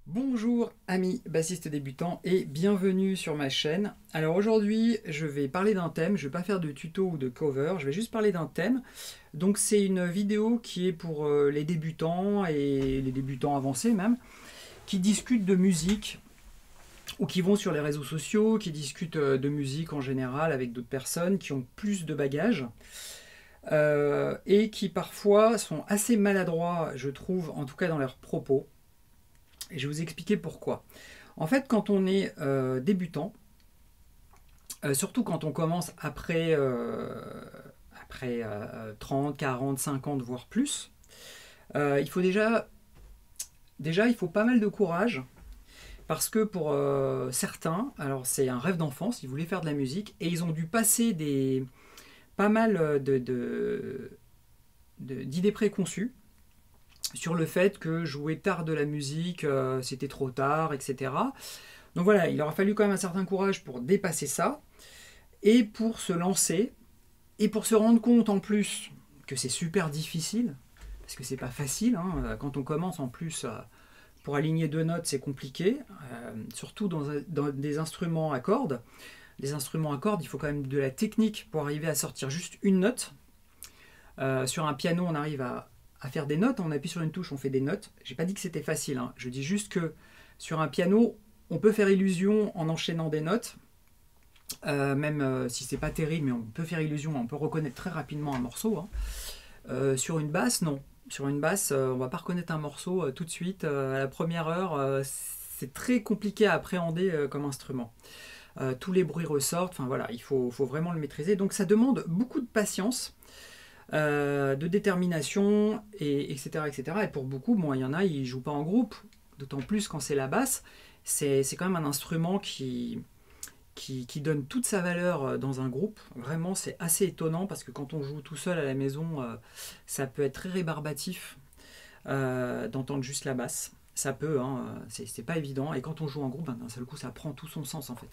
Bonjour amis bassistes débutants et bienvenue sur ma chaîne. Alors aujourd'hui je vais parler d'un thème, je ne vais pas faire de tuto ou de cover, je vais juste parler d'un thème. Donc c'est une vidéo qui est pour les débutants et les débutants avancés même, qui discutent de musique ou qui vont sur les réseaux sociaux, qui discutent de musique en général avec d'autres personnes qui ont plus de bagages. Et qui parfois sont assez maladroits, je trouve, en tout cas dans leurs propos. Et je vais vous expliquer pourquoi. En fait, quand on est débutant, surtout quand on commence après 30, 40, 50, voire plus, il faut déjà, il faut pas mal de courage. Parce que pour certains, alors c'est un rêve d'enfance, ils voulaient faire de la musique et ils ont dû passer pas mal d'idées préconçues sur le fait que jouer tard de la musique, c'était trop tard, etc. Donc voilà, il aura fallu quand même un certain courage pour dépasser ça, et pour se lancer, et pour se rendre compte en plus que c'est super difficile, parce que c'est pas facile, hein, quand on commence en plus, pour aligner deux notes c'est compliqué, surtout dans des instruments à cordes. Les instruments à cordes, il faut quand même de la technique pour arriver à sortir juste une note. Sur un piano, on arrive à faire des notes, on appuie sur une touche, on fait des notes. J'ai pas dit que c'était facile, hein. Je dis juste que sur un piano, on peut faire illusion en enchaînant des notes, même si c'est pas terrible, mais on peut faire illusion, on peut reconnaître très rapidement un morceau, hein. Sur une basse, non. Sur une basse, on va pas reconnaître un morceau tout de suite, à la première heure, c'est très compliqué à appréhender comme instrument. Tous les bruits ressortent, enfin voilà, il faut vraiment le maîtriser. Donc ça demande beaucoup de patience, de détermination, etc., etc. Et pour beaucoup, bon, il y en a, ils ne jouent pas en groupe, d'autant plus quand c'est la basse. C'est quand même un instrument qui donne toute sa valeur dans un groupe. Vraiment, c'est assez étonnant parce que quand on joue tout seul à la maison, ça peut être très rébarbatif d'entendre juste la basse. Ça peut, hein, c'est pas évident. Et quand on joue en groupe, ben, d'un seul coup, ça prend tout son sens en fait.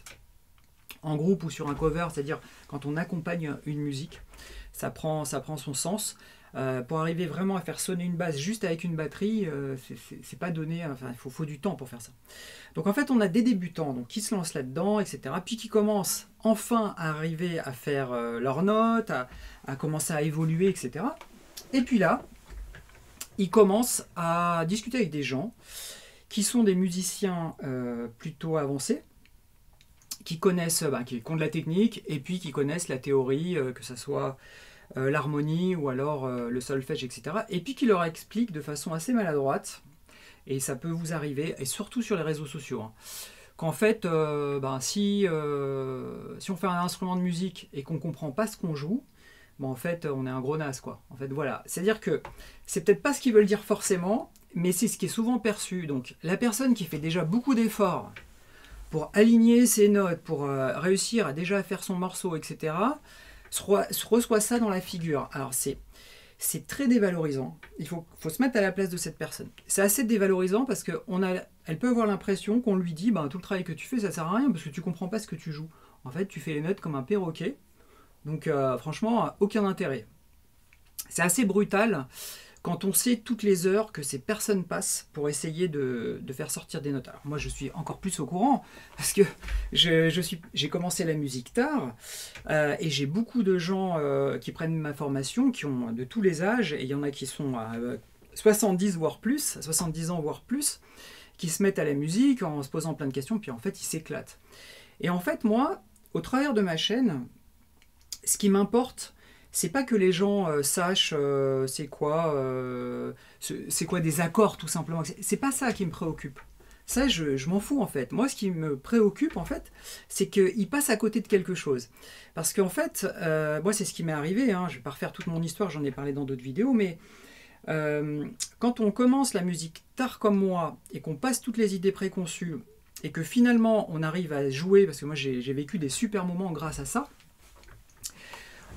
En groupe ou sur un cover, c'est-à-dire quand on accompagne une musique, ça prend son sens. Pour arriver vraiment à faire sonner une basse juste avec une batterie, c'est pas donné, enfin il faut du temps pour faire ça. Donc en fait on a des débutants donc, qui se lancent là-dedans, etc. Puis qui commencent enfin à arriver à faire leurs notes, à commencer à évoluer, etc. Et puis là, ils commencent à discuter avec des gens qui sont des musiciens plutôt avancés, qui connaissent, qui ont de la technique et puis qui connaissent la théorie, que ce soit l'harmonie ou alors le solfège, etc. Et puis qui leur expliquent de façon assez maladroite, et ça peut vous arriver, et surtout sur les réseaux sociaux, hein, qu'en fait, si on fait un instrument de musique et qu'on ne comprend pas ce qu'on joue, en fait, on est un gros naze, quoi. En fait, voilà. C'est-à-dire que c'est peut-être pas ce qu'ils veulent dire forcément, mais c'est ce qui est souvent perçu. Donc, la personne qui fait déjà beaucoup d'efforts pour aligner ses notes, pour réussir à déjà faire son morceau, etc., reçoit ça dans la figure. Alors c'est très dévalorisant. Il faut se mettre à la place de cette personne. C'est assez dévalorisant parce qu'elle peut avoir l'impression qu'on lui dit tout le travail que tu fais, ça sert à rien parce que tu comprends pas ce que tu joues. En fait, tu fais les notes comme un perroquet. Donc franchement, aucun intérêt. C'est assez brutal quand on sait toutes les heures que ces personnes passent pour essayer de faire sortir des notes. Alors moi je suis encore plus au courant parce que j'ai commencé la musique tard, et j'ai beaucoup de gens qui prennent ma formation, qui ont de tous les âges, et il y en a qui sont à 70 voire plus, 70 ans voire plus, qui se mettent à la musique en se posant plein de questions, puis en fait ils s'éclatent. Et en fait moi, au travers de ma chaîne, ce qui m'importe, c'est pas que les gens sachent c'est quoi des accords tout simplement. C'est pas ça qui me préoccupe. Ça, je m'en fous en fait. Moi, ce qui me préoccupe en fait, c'est qu'ils passent à côté de quelque chose. Parce qu'en fait, moi, c'est ce qui m'est arrivé, hein. Je vais pas refaire toute mon histoire, j'en ai parlé dans d'autres vidéos, mais quand on commence la musique tard comme moi et qu'on passe toutes les idées préconçues et que finalement on arrive à jouer, parce que moi j'ai vécu des super moments grâce à ça,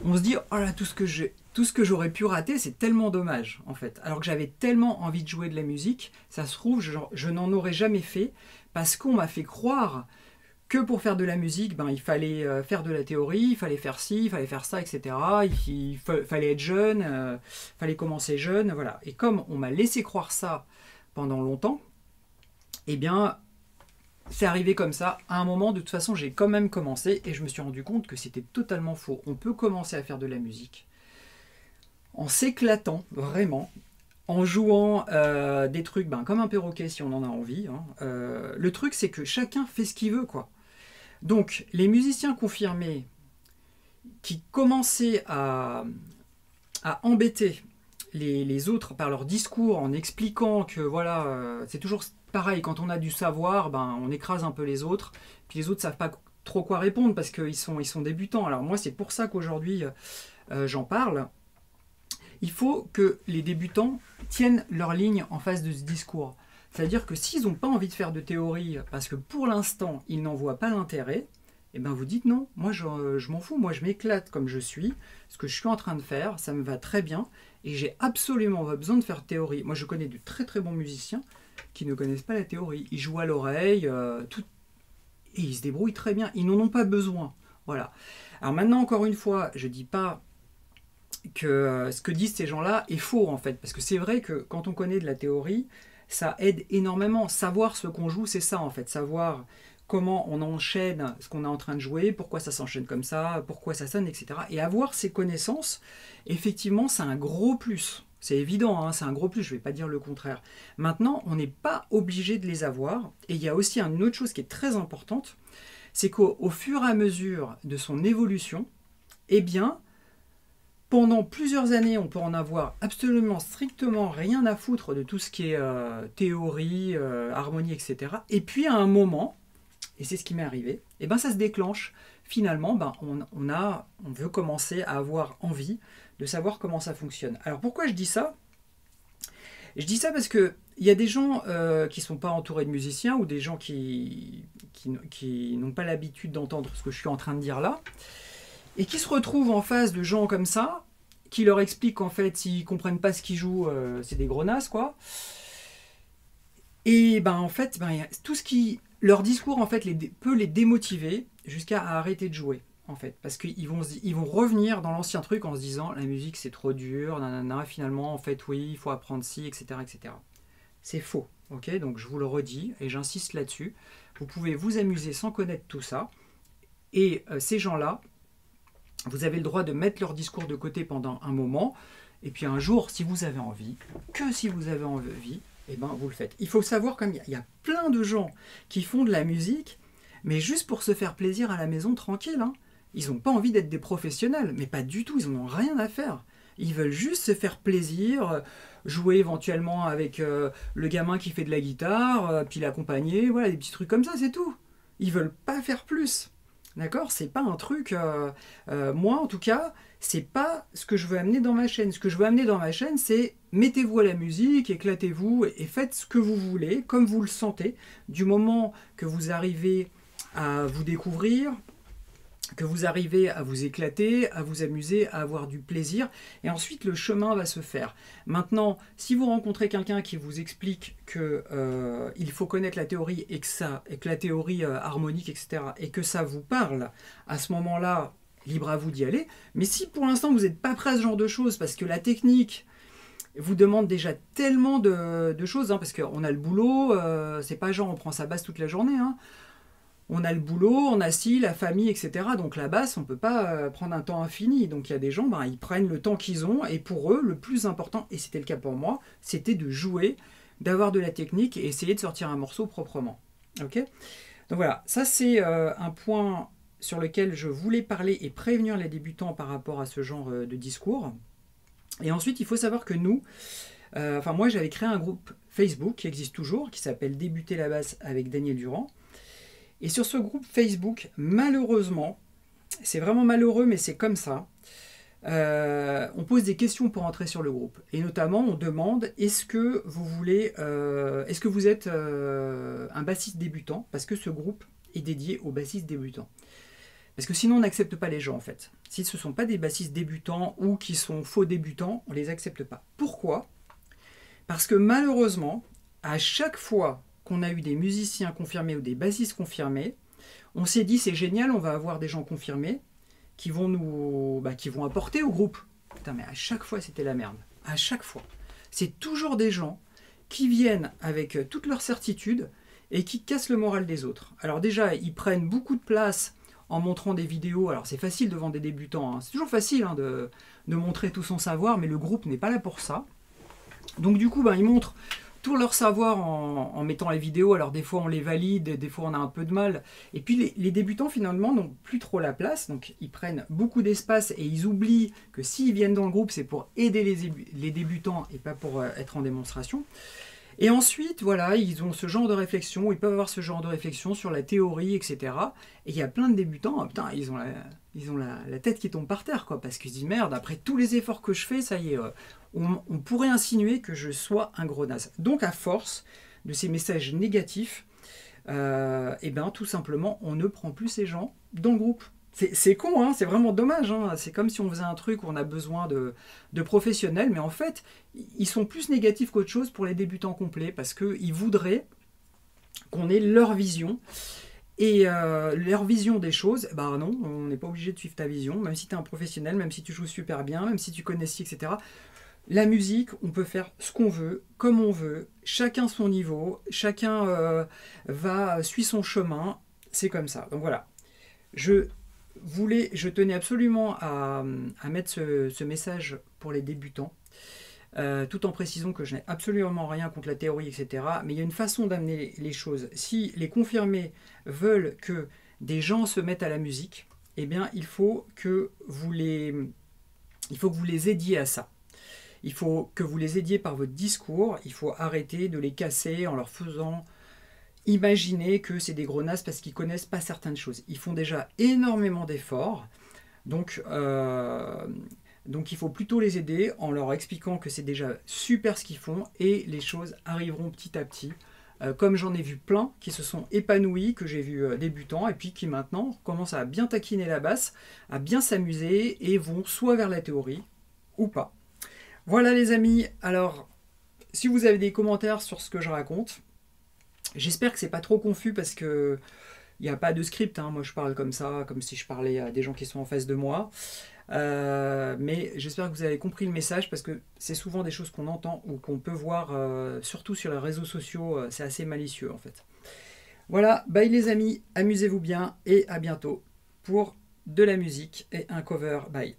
on se dit oh là, tout ce que j'aurais pu rater, c'est tellement dommage en fait. Alors que j'avais tellement envie de jouer de la musique, ça se trouve je n'en aurais jamais fait parce qu'on m'a fait croire que pour faire de la musique, il fallait faire de la théorie, il fallait faire ci, il fallait faire ça, etc. Il fallait être jeune, fallait commencer jeune, voilà. Et comme on m'a laissé croire ça pendant longtemps, Eh bien, c'est arrivé comme ça. À un moment, de toute façon, j'ai quand même commencé et je me suis rendu compte que c'était totalement faux. On peut commencer à faire de la musique en s'éclatant, vraiment, en jouant des trucs comme un perroquet si on en a envie. Hein. Le truc, c'est que chacun fait ce qu'il veut, quoi. Donc, les musiciens confirmés qui commençaient à embêter les autres par leur discours en expliquant que voilà, c'est toujours pareil, quand on a du savoir, on écrase un peu les autres, puis les autres savent pas trop quoi répondre parce qu'ils sont débutants. Alors moi, c'est pour ça qu'aujourd'hui, j'en parle. Il faut que les débutants tiennent leur ligne en face de ce discours. C'est-à-dire que s'ils n'ont pas envie de faire de théorie, parce que pour l'instant, ils n'en voient pas l'intérêt, eh ben vous dites non, moi je m'en fous, moi je m'éclate comme je suis, ce que je suis en train de faire, ça me va très bien, et j'ai absolument pas besoin de faire de théorie. Moi je connais de très très bons musiciens qui ne connaissent pas la théorie, ils jouent à l'oreille, et ils se débrouillent très bien, ils n'en ont pas besoin. Voilà. Alors maintenant, encore une fois, je dis pas que ce que disent ces gens-là est faux en fait, parce que c'est vrai que quand on connaît de la théorie, ça aide énormément. Savoir ce qu'on joue, c'est ça en fait, savoir comment on enchaîne ce qu'on est en train de jouer, pourquoi ça s'enchaîne comme ça, pourquoi ça sonne, etc. Et avoir ces connaissances, effectivement, c'est un gros plus. C'est évident, hein, c'est un gros plus, je ne vais pas dire le contraire. Maintenant, on n'est pas obligé de les avoir. Et il y a aussi une autre chose qui est très importante, c'est qu'au fur et à mesure de son évolution, eh bien, pendant plusieurs années, on peut en avoir absolument strictement rien à foutre de tout ce qui est théorie, harmonie, etc. Et puis à un moment, et c'est ce qui m'est arrivé, et ça se déclenche. Finalement, on veut commencer à avoir envie de savoir comment ça fonctionne. Alors pourquoi je dis ça? Je dis ça parce que il y a des gens qui ne sont pas entourés de musiciens ou des gens qui n'ont pas l'habitude d'entendre ce que je suis en train de dire là, et qui se retrouvent en face de gens comme ça, qui leur expliquent qu'en fait, s'ils ne comprennent pas ce qu'ils jouent, c'est des gros nazes, quoi. Et en fait, tout ce qui... Leur discours, en fait, peut les démotiver jusqu'à arrêter de jouer, en fait. Parce qu'ils vont revenir dans l'ancien truc en se disant, la musique, c'est trop dur, nanana, finalement, en fait, oui, il faut apprendre ci, etc., etc. C'est faux, ok? Donc, je vous le redis, et j'insiste là-dessus. Vous pouvez vous amuser sans connaître tout ça. Et ces gens-là, vous avez le droit de mettre leur discours de côté pendant un moment, et puis un jour, si vous avez envie, que si vous avez envie, vous le faites. Il faut savoir qu'il y a plein de gens qui font de la musique, mais juste pour se faire plaisir à la maison tranquille. Hein. Ils n'ont pas envie d'être des professionnels, mais pas du tout, ils n'en ont rien à faire. Ils veulent juste se faire plaisir, jouer éventuellement avec le gamin qui fait de la guitare, puis l'accompagner, voilà, des petits trucs comme ça, c'est tout. Ils veulent pas faire plus. D'accord? C'est pas un truc... moi, en tout cas, c'est pas ce que je veux amener dans ma chaîne. Ce que je veux amener dans ma chaîne, c'est mettez-vous à la musique, éclatez-vous et faites ce que vous voulez, comme vous le sentez. Du moment que vous arrivez à vous découvrir, que vous arrivez à vous éclater, à vous amuser, à avoir du plaisir, et ensuite le chemin va se faire. Maintenant, si vous rencontrez quelqu'un qui vous explique que il faut connaître la théorie et que la théorie harmonique, etc., et que ça vous parle, à ce moment-là, libre à vous d'y aller. Mais si pour l'instant vous n'êtes pas prêt à ce genre de choses, parce que la technique vous demande déjà tellement de choses, hein, parce qu'on a le boulot, c'est pas genre on prend sa basse toute la journée, hein. On a le boulot, on a la famille, etc. Donc la basse, on ne peut pas prendre un temps infini. Donc il y a des gens, ils prennent le temps qu'ils ont. Et pour eux, le plus important, et c'était le cas pour moi, c'était de jouer, d'avoir de la technique et essayer de sortir un morceau proprement. Ok? Donc voilà, ça c'est un point sur lequel je voulais parler et prévenir les débutants par rapport à ce genre de discours. Et ensuite, il faut savoir que nous, moi j'avais créé un groupe Facebook qui existe toujours, qui s'appelle Débuter la basse avec Daniel Durand. Et sur ce groupe Facebook, malheureusement, c'est vraiment malheureux, mais c'est comme ça, on pose des questions pour entrer sur le groupe. Et notamment, on demande, est-ce que vous êtes un bassiste débutant? Parce que ce groupe est dédié aux bassistes débutants. Parce que sinon, on n'accepte pas les gens, en fait. Si ce ne sont pas des bassistes débutants ou qui sont faux débutants, on ne les accepte pas. Pourquoi? Parce que malheureusement, à chaque fois qu'on a eu des musiciens confirmés ou des bassistes confirmés, on s'est dit c'est génial, on va avoir des gens confirmés qui vont qui vont apporter au groupe. Putain, mais à chaque fois c'était la merde. À chaque fois. C'est toujours des gens qui viennent avec toute leur certitude et qui cassent le moral des autres. Alors déjà, ils prennent beaucoup de place en montrant des vidéos. Alors c'est facile devant des débutants, hein. C'est toujours facile hein, de montrer tout son savoir, mais le groupe n'est pas là pour ça. Donc du coup, ben, ils montrent tout leur savoir en mettant les vidéos. Alors des fois on les valide, des fois on a un peu de mal. Et puis les débutants finalement n'ont plus trop la place, donc ils prennent beaucoup d'espace et ils oublient que s'ils viennent dans le groupe, c'est pour aider les débutants et pas pour être en démonstration. Et ensuite, voilà, ils ont ce genre de réflexion, ils peuvent avoir ce genre de réflexion sur la théorie, etc. Et il y a plein de débutants, oh, putain, ils ont la tête qui tombe par terre, quoi, parce qu'ils se disent, merde, après tous les efforts que je fais, ça y est, on pourrait insinuer que je sois un gros naze. Donc à force de ces messages négatifs, et ben tout simplement, on ne prend plus ces gens dans le groupe. C'est con, hein, c'est vraiment dommage. Hein. C'est comme si on faisait un truc où on a besoin de professionnels, mais en fait, ils sont plus négatifs qu'autre chose pour les débutants complets, parce qu'ils voudraient qu'on ait leur vision. Et leur vision des choses, bah non, on n'est pas obligé de suivre ta vision, même si tu es un professionnel, même si tu joues super bien, même si tu connais ci, etc. La musique, on peut faire ce qu'on veut, comme on veut, chacun son niveau, chacun suit son chemin, c'est comme ça. Donc voilà, je tenais absolument à mettre ce message pour les débutants, tout en précisant que je n'ai absolument rien contre la théorie, etc. Mais il y a une façon d'amener les choses. Si les confirmés veulent que des gens se mettent à la musique, eh bien, il faut que vous les aidiez à ça. Il faut que vous les aidiez par votre discours. Il faut arrêter de les casser en leur faisant imaginer que c'est des gros nazes parce qu'ils ne connaissent pas certaines choses. Ils font déjà énormément d'efforts. Donc il faut plutôt les aider en leur expliquant que c'est déjà super ce qu'ils font et les choses arriveront petit à petit. Comme j'en ai vu plein qui se sont épanouis, que j'ai vu débutants et puis qui maintenant commencent à bien taquiner la basse, à bien s'amuser et vont soit vers la théorie ou pas. Voilà les amis, alors si vous avez des commentaires sur ce que je raconte, j'espère que c'est pas trop confus parce que il n'y a pas de script, hein. Moi je parle comme ça, comme si je parlais à des gens qui sont en face de moi. Mais j'espère que vous avez compris le message parce que c'est souvent des choses qu'on entend ou qu'on peut voir, surtout sur les réseaux sociaux, c'est assez malicieux en fait. Voilà, bye les amis, amusez-vous bien et à bientôt pour de la musique et un cover. Bye.